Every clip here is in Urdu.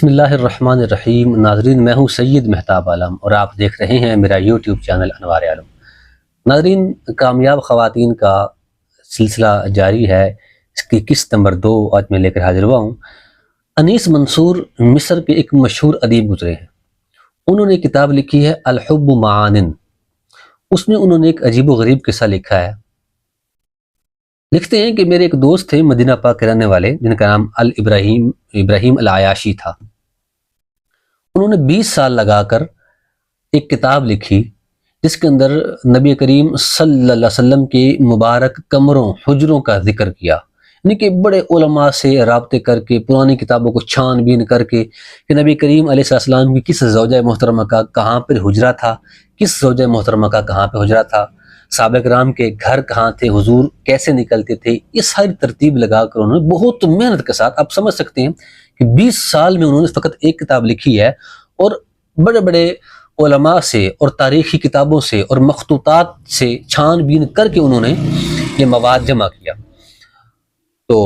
بسم اللہ الرحمن الرحیم۔ ناظرین، میں ہوں سید مہتاب عالم اور آپ دیکھ رہے ہیں میرا یوٹیوب چینل انوار عالم۔ ناظرین، کامیاب خواتین کا سلسلہ جاری ہے، اس کی قسط نمبر 2 آج میں لے کر حاضر ہوا ہوں۔ انیس منصور مصر کے ایک مشہور ادیب گزرے ہیں۔ انہوں نے کتاب لکھی ہے الحب معان۔ اس میں انہوں نے ایک عجیب و غریب قصہ لکھا ہے۔ لکھتے ہیں کہ میرے ایک دوست تھے مدینہ پاک کے رہنے والے، جن کا نام ابراہیم العیاشی تھا۔ انہوں نے 20 سال لگا کر ایک کتاب لکھی جس کے اندر نبی کریم صلی اللہ علیہ وسلم کے مبارک کمروں حجروں کا ذکر کیا، یعنی کہ بڑے علماء سے رابطے کر کے پرانی کتابوں کو چھان بین کر کے کہ نبی کریم علیہ السلام کی کس زوجہ محترمہ کا کہاں پر حجرہ تھا، کس زوجہ محترمہ کا کہاں پہ حجرہ تھا، صحابہ کرام کے گھر کہاں تھے، حضور کیسے نکلتے تھے، یہ ساری ترتیب لگا کر انہوں نے بہت محنت کے ساتھ، آپ سمجھ سکتے ہیں کہ 20 سال میں انہوں نے فقط ایک کتاب لکھی ہے اور بڑے بڑے علماء سے اور تاریخی کتابوں سے اور مخطوطات سے چھان بین کر کے انہوں نے یہ مواد جمع کیا۔ تو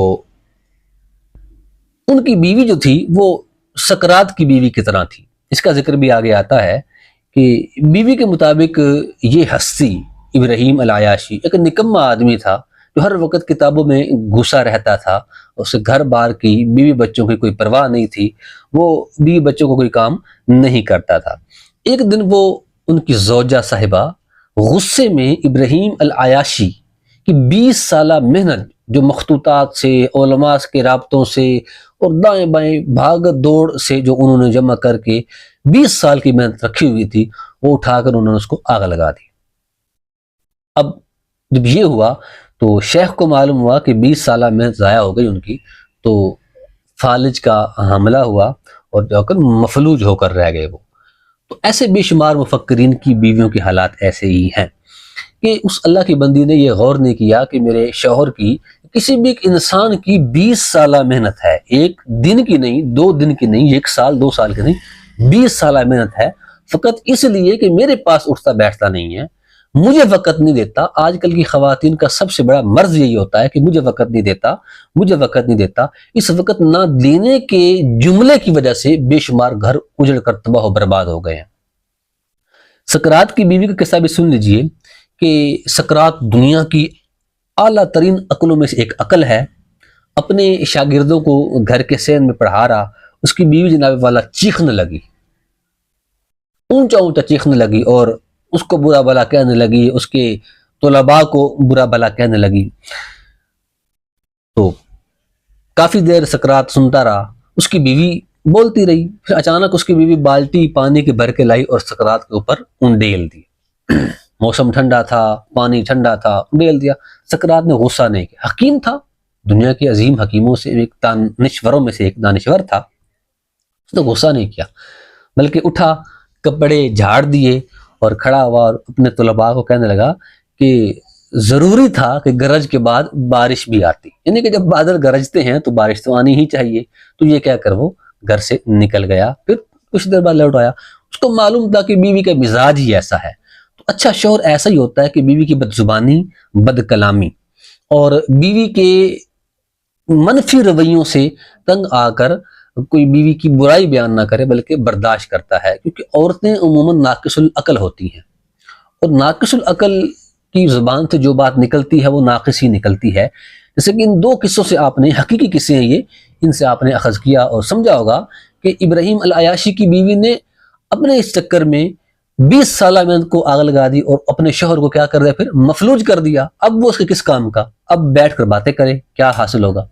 ان کی بیوی جو تھی وہ سکرات کی بیوی کی طرح تھی۔ اس کا ذکر بھی آگے آتا ہے کہ بیوی کے مطابق یہ ہستی ابراہیم العیاشی ایک نکما آدمی تھا جو ہر وقت کتابوں میں گھسا رہتا تھا، اسے گھر بار کی بیوی بچوں کی کوئی پرواہ نہیں تھی، وہ بیوی بچوں کو کوئی کام نہیں کرتا تھا۔ ایک دن وہ ان کی زوجہ صاحبہ غصے میں ابراہیم العیاشی کی 20 سالہ محنت جو مخطوطات سے، علماء کے رابطوں سے اور دائیں بائیں بھاگ دوڑ سے جو انہوں نے جمع کر کے 20 سال کی محنت رکھی ہوئی تھی، وہ اٹھا کر انہوں نے اس کو آگ لگا دی۔ اب جب یہ ہوا تو شیخ کو معلوم ہوا کہ 20 سالہ محنت ضائع ہو گئی ان کی، تو فالج کا حملہ ہوا اور جو کر مفلوج ہو کر رہ گئے وہ۔ تو ایسے بے شمار مفکرین کی بیویوں کے حالات ایسے ہی ہیں کہ اس اللہ کی بندی نے یہ غور نہیں کیا کہ میرے شوہر کی، کسی بھی ایک انسان کی 20 سالہ محنت ہے، ایک دن کی نہیں، 2 دن کی نہیں، 1 سال 2 سال کی نہیں، 20 سالہ محنت ہے، فقط اس لیے کہ میرے پاس اٹھتا بیٹھتا نہیں ہے، مجھے وقت نہیں دیتا۔ آج کل کی خواتین کا سب سے بڑا مرض یہی ہوتا ہے کہ مجھے وقت نہیں دیتا، مجھے وقت نہیں دیتا۔ اس وقت نہ دینے کے جملے کی وجہ سے بے شمار گھر اجڑ کر تباہ و برباد ہو گئے ہیں۔ سکرات کی بیوی کا قصہ بھی سن لیجئے کہ سکرات دنیا کی اعلیٰ ترین عقلوں میں سے ایک عقل ہے۔ اپنے شاگردوں کو گھر کے صحن میں پڑھا رہا، اس کی بیوی جناب والا چیخنے لگی، اونچا اونچا چیخنے لگی اور اس کو برا بھلا کہنے لگی، اس کے طلباء کو برا بھلا کہنے لگی۔ تو کافی دیر سکرات سنتا رہا، اس کی بیوی بولتی رہی، پھر اچانک اس کی بیوی بالٹی پانی کے بھر کے لائی اور سکرات کے اوپر انڈیل دی۔ موسم ٹھنڈا تھا، پانی ٹھنڈا تھا، انڈیل دیا۔ سکرات نے غصہ نہیں کیا، حکیم تھا، دنیا کے عظیم حکیموں سے ایک دانشوروں میں سے ایک دانشور تھا، اس نے غصہ نہیں کیا بلکہ اٹھا، کپڑے جھاڑ دیے اور کھڑا ہوا اور اپنے طلباء کو کہنے لگا کہ ضروری تھا کہ گرج کے بعد بارش بھی آتی، یعنی کہ جب بادل گرجتے ہیں تو بارش تو آنی ہی چاہیے۔ تو یہ کہہ کر وہ گھر سے نکل گیا، پھر کچھ دیر بعد لوٹ آیا۔ اس کو معلوم تھا کہ بیوی کا مزاج ہی ایسا ہے۔ تو اچھا شوہر ایسا ہی ہوتا ہے کہ بیوی کی بد زبانی، بد کلامی اور بیوی کے منفی رویوں سے تنگ آ کر کوئی بیوی کی برائی بیان نہ کرے بلکہ برداشت کرتا ہے، کیونکہ عورتیں عموماً ناقص العقل ہوتی ہیں اور ناقص العقل کی زبان سے جو بات نکلتی ہے وہ ناقص ہی نکلتی ہے۔ جیسے کہ ان 2 قصوں سے آپ نے، حقیقی قصے ہیں یہ، ان سے آپ نے اخذ کیا اور سمجھا ہوگا کہ ابراہیم العیاشی کی بیوی نے اپنے اس چکر میں 20 سالہ محنت کو آگ لگا دی اور اپنے شوہر کو کیا کر دیا، پھر مفلوج کر دیا۔ اب وہ اس کے کس کام کا؟ اب بیٹھ کر باتیں کرے، کیا حاصل ہوگا؟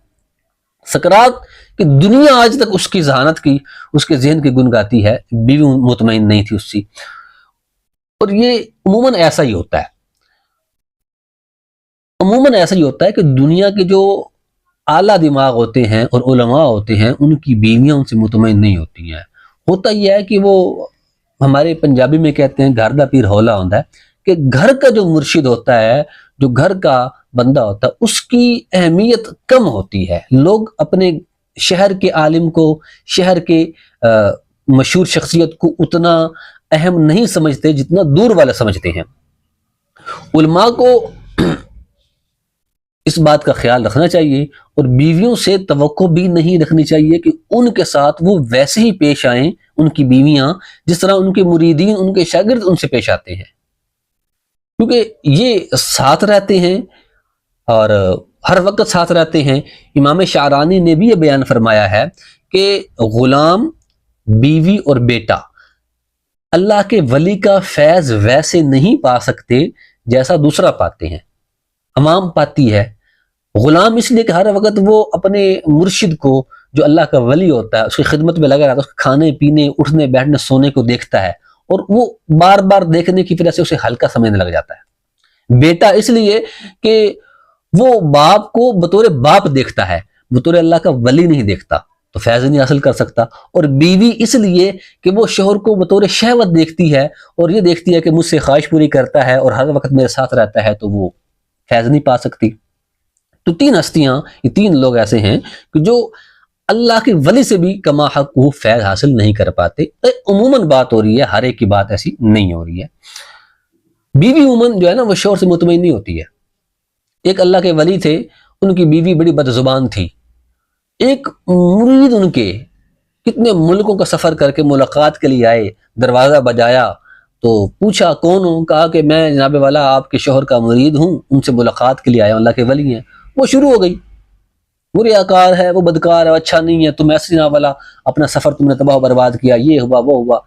سکرات کہ دنیا آج تک اس کی ذہانت کی، اس کے ذہن کی گن گاتی ہے، بیوی مطمئن نہیں تھی اس سے۔ اور یہ عموماً ایسا ہی ہوتا ہے، عموماً ایسا ہی ہوتا ہے کہ دنیا کے جو اعلیٰ دماغ ہوتے ہیں اور علماء ہوتے ہیں، ان کی بیویاں ان سے مطمئن نہیں ہوتی ہیں۔ ہوتا یہ ہے کہ وہ، ہمارے پنجابی میں کہتے ہیں گھر دا پیر ہولا ہوتا ہے، کہ گھر کا جو مرشد ہوتا ہے، جو گھر کا بندہ ہوتا ہے، اس کی اہمیت کم ہوتی ہے۔ لوگ اپنے شہر کے عالم کو، شہر کے مشہور شخصیت کو اتنا اہم نہیں سمجھتے جتنا دور والے سمجھتے ہیں۔ علماء کو اس بات کا خیال رکھنا چاہیے، اور بیویوں سے توقع بھی نہیں رکھنی چاہیے کہ ان کے ساتھ وہ ویسے ہی پیش آئیں، ان کی بیویاں، جس طرح ان کے مریدین، ان کے شاگرد ان سے پیش آتے ہیں، کیونکہ یہ ساتھ رہتے ہیں اور ہر وقت ساتھ رہتے ہیں۔ امام شعرانی نے بھی یہ بیان فرمایا ہے کہ غلام، بیوی اور بیٹا اللہ کے ولی کا فیض ویسے نہیں پا سکتے جیسا دوسرا پاتے ہیں، عوام پاتی ہے۔ غلام اس لیے کہ ہر وقت وہ اپنے مرشد کو، جو اللہ کا ولی ہوتا ہے، اس کی خدمت میں لگا رہتا ہے، اس کے کھانے پینے، اٹھنے بیٹھنے سونے کو دیکھتا ہے، اور وہ بار بار دیکھنے کی وجہ سے اسے ہلکا سمجھنے لگ جاتا ہے۔ بیٹا اس لیے کہ وہ باپ کو بطور باپ دیکھتا ہے، بطور اللہ کا ولی نہیں دیکھتا، تو فیض نہیں حاصل کر سکتا۔ اور بیوی اس لیے کہ وہ شوہر کو بطور شہوت دیکھتی ہے، اور یہ دیکھتی ہے کہ مجھ سے خواہش پوری کرتا ہے اور ہر وقت میرے ساتھ رہتا ہے، تو وہ فیض نہیں پا سکتی۔ تو تین ہستیاں، یہ تین لوگ ایسے ہیں کہ جو اللہ کے ولی سے بھی کما حق وہ فیض حاصل نہیں کر پاتے۔ عموماً بات ہو رہی ہے، ہر ایک کی بات ایسی نہیں ہو رہی ہے۔ بیوی عموماً جو ہے نا وہ شوہر سے مطمئن نہیں ہوتی ہے۔ ایک اللہ کے ولی تھے، ان کی بیوی بڑی بد زبان تھی۔ ایک مرید ان کے کتنے ملکوں کا سفر کر کے ملاقات کے لیے آئے، دروازہ بجایا تو پوچھا کون ہوں، کہا کہ میں جناب والا آپ کے شوہر کا مرید ہوں، ان سے ملاقات کے لیے آیا ہوں، اللہ کے ولی ہیں۔ وہ شروع ہو گئی، وہ ریاکار ہے، وہ بدکار ہے، اچھا نہیں ہے، تم ایسے جناب والا اپنا سفر تم نے تباہ و برباد کیا، یہ ہوا وہ ہوا،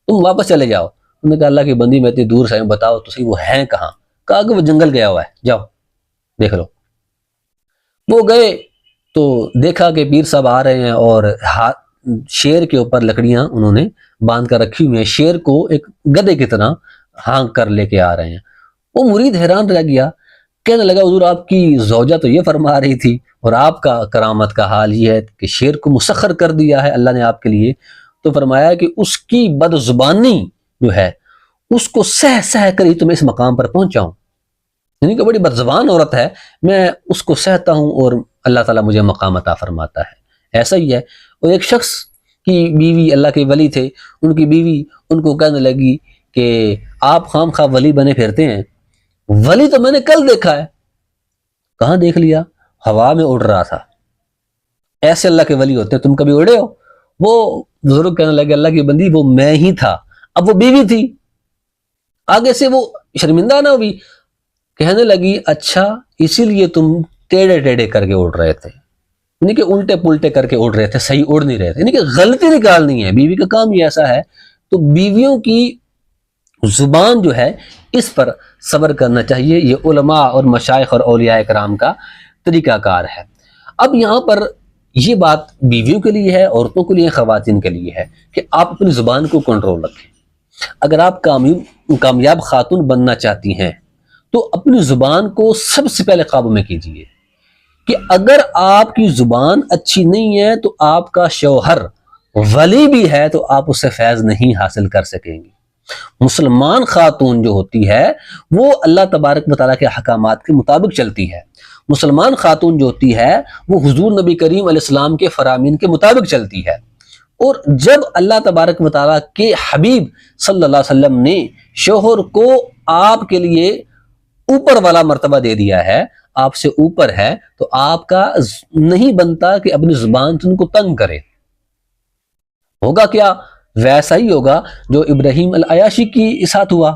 تم واپس چلے جاؤ۔ انہوں نے کہا اللہ کی بندی میں اتنی دور سے آئی ہوں، بتاؤ تو صحیح وہ ہیں کہاں؟ کہا کہ وہ جنگل گیا ہوا ہے، جاؤ دیکھ لو۔ وہ گئے تو دیکھا کہ پیر صاحب آ رہے ہیں اور شیر کے اوپر لکڑیاں انہوں نے باندھ کر رکھی ہوئی ہیں، شیر کو ایک گدھے کی طرح ہانک کر لے کے آ رہے ہیں۔ وہ مرید حیران رہ گیا، کہنے لگا حضور آپ کی زوجہ تو یہ فرما رہی تھی، اور آپ کا کرامت کا حال یہ ہے کہ شیر کو مسخر کر دیا ہے اللہ نے آپ کے لیے۔ تو فرمایا کہ اس کی بد زبانی جو ہے اس کو سہ سہ کر ہی تمہیں اس مقام پر پہنچا ہوں، یعنی کہ بڑی بد زبان عورت ہے، میں اس کو سہتا ہوں اور اللہ تعالیٰ مجھے مقام عطا فرماتا ہے۔ ایسا ہی ہے۔ اور ایک شخص کی بیوی، اللہ کے ولی تھے، ان کی بیوی ان کو کہنے لگی کہ آپ خام خواہ ولی بنے پھرتے ہیں، ولی تو میں نے کل دیکھا ہے۔ کہاں دیکھ لیا؟ ہوا میں اڑ رہا تھا۔ ایسے اللہ کے ولی ہوتے ہیں، تم کبھی اڑے ہو؟ وہ بزرگ کہنے لگے اللہ کی بندی وہ میں ہی تھا۔ اب وہ بیوی تھی، آگے سے وہ شرمندہ نہ ہوئی، کہنے لگی اچھا اسی لیے تم ٹیڑے ٹیڑے کر کے اڑ رہے تھے، یعنی کہ الٹے پلٹے کر کے اڑ رہے تھے، صحیح اڑ نہیں رہے تھے، یعنی کہ غلطی نکالنی ہے، بیوی کا کام ہی ایسا ہے۔ تو بیویوں کی زبان جو ہے اس پر صبر کرنا چاہیے، یہ علماء اور مشائخ اور اولیاء کرام کا طریقہ کار ہے۔ اب یہاں پر یہ بات بیویوں کے لیے ہے، عورتوں کے لیے، خواتین کے لیے ہے کہ آپ اپنی زبان کو کنٹرول رکھیں۔ اگر آپ کامیاب خاتون بننا چاہتی ہیں تو اپنی زبان کو سب سے پہلے قابو میں کیجیے، کہ اگر آپ کی زبان اچھی نہیں ہے تو آپ کا شوہر ولی بھی ہے تو آپ اس سے فیض نہیں حاصل کر سکیں گے۔ مسلمان خاتون جو ہوتی ہے وہ اللہ تبارک و تعالیٰ کے احکامات کے مطابق چلتی ہے، مسلمان خاتون جو ہوتی ہے وہ حضور نبی کریم علیہ السلام کے فرامین کے مطابق چلتی ہے۔ اور جب اللہ تبارک و تعالیٰ کے حبیب صلی اللہ علیہ وسلم نے شوہر کو آپ کے لیے اوپر والا مرتبہ دے دیا ہے، آپ سے اوپر ہے، تو آپ کا نہیں بنتا کہ اپنی زبان سے ان کو تنگ کرے۔ ہوگا کیا؟ ویسا ہی ہوگا جو ابراہیم العیاشی کی ساتھ ہوا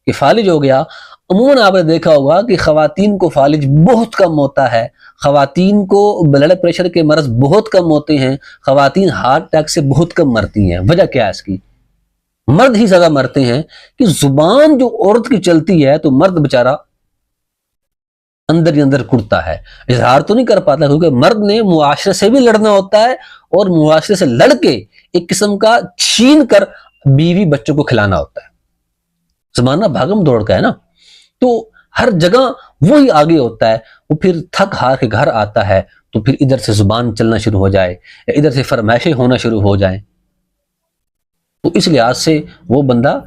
کہ فالج ہو گیا۔ عموماً آپ نے دیکھا ہوگا کہ خواتین کو فالج بہت کم ہوتا ہے، خواتین کو بلڈ پریشر کے مرض بہت کم ہوتے ہیں، خواتین ہارٹ اٹیک سے بہت کم مرتی ہیں۔ وجہ کیا ہے اس کی؟ مرد ہی زیادہ مرتے ہیں کہ زبان جو عورت کی چلتی ہے تو مرد بیچارہ اندر ہی اندر کڑتا ہے، اظہار تو نہیں کر پاتا، کیونکہ مرد نے معاشرے سے بھی لڑنا ہوتا ہے، اور معاشرے سے لڑ کے ایک قسم کا چھین کر بیوی بچوں کو کھلانا ہوتا ہے۔ زمانہ بھاگم دوڑ کا ہے نا، تو ہر جگہ وہی آگے ہوتا ہے، وہ پھر تھک ہار کے گھر آتا ہے تو پھر ادھر سے زبان چلنا شروع ہو جائے یا ادھر سے فرمائشیں ہونا شروع ہو جائیں، تو اس لحاظ سے وہ بندہ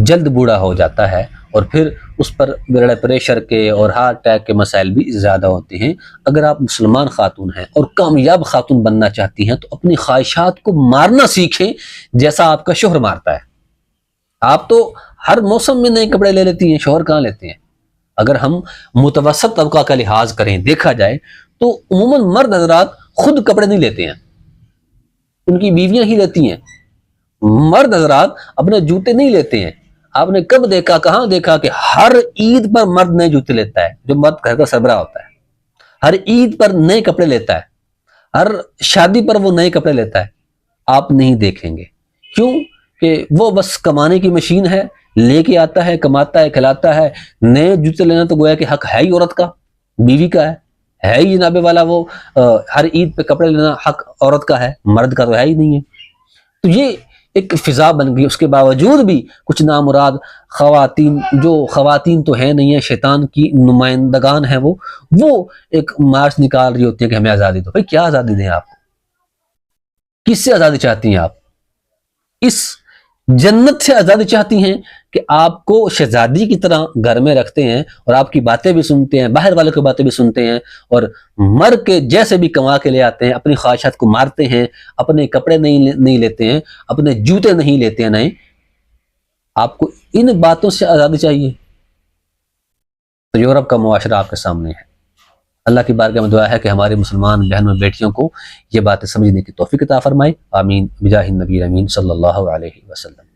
جلد بوڑھا ہو جاتا ہے، اور پھر اس پر بلڈ پریشر کے اور ہارٹ اٹیک کے مسائل بھی زیادہ ہوتے ہیں۔ اگر آپ مسلمان خاتون ہیں اور کامیاب خاتون بننا چاہتی ہیں تو اپنی خواہشات کو مارنا سیکھیں جیسا آپ کا شوہر مارتا ہے۔ آپ تو ہر موسم میں نئے کپڑے لے لیتی ہیں، شوہر کہاں لیتے ہیں؟ اگر ہم متوسط طبقہ کا لحاظ کریں، دیکھا جائے تو عموماً مرد حضرات خود کپڑے نہیں لیتے ہیں، ان کی بیویاں ہی لیتی ہیں۔ مرد حضرات اپنے جوتے نہیں لیتے ہیں۔ آپ نے کب دیکھا، کہاں دیکھا کہ ہر عید پر مرد نئے جوتے لیتا ہے؟ جو مرد گھر کا سربراہ ہوتا ہے ہر عید پر نئے کپڑے لیتا ہے، ہر شادی پر وہ نئے کپڑے لیتا ہے، آپ نہیں دیکھیں گے۔ کیوں کہ وہ بس کمانے کی مشین ہے، لے کے آتا ہے، کماتا ہے، کھلاتا ہے۔ نئے جوتے لینا تو گویا کہ حق ہے ہی عورت کا، بیوی کا ہے ہی جناب والا، وہ ہر عید پہ کپڑے لینا حق عورت کا ہے، مرد کا تو ہے ہی نہیں ہے۔ تو یہ ایک فضا بن گئی۔ اس کے باوجود بھی کچھ نامراد خواتین، جو خواتین تو ہیں نہیں ہیں، شیطان کی نمائندگان ہیں، وہ ایک مارچ نکال رہی ہوتی ہیں کہ ہمیں آزادی دو۔ بھائی کیا آزادی دیں آپ کو؟ کس سے آزادی چاہتی ہیں آپ؟ اس جنت سے آزادی چاہتی ہیں کہ آپ کو شہزادی کی طرح گھر میں رکھتے ہیں اور آپ کی باتیں بھی سنتے ہیں، باہر والوں کی باتیں بھی سنتے ہیں، اور مر کے جیسے بھی کما کے لے آتے ہیں، اپنی خواہشات کو مارتے ہیں، اپنے کپڑے نہیں لیتے ہیں، اپنے جوتے نہیں لیتے ہیں نئے۔ آپ کو ان باتوں سے آزادی چاہیے؟ تو یورپ کا معاشرہ آپ کے سامنے ہے۔ اللہ کی بارگاہ میں دعا ہے کہ ہمارے مسلمان بہنوں بیٹیوں کو یہ باتیں سمجھنے کی توفیق عطا فرمائے۔ آمین بجاہ النبی امین صلی اللہ علیہ وسلم۔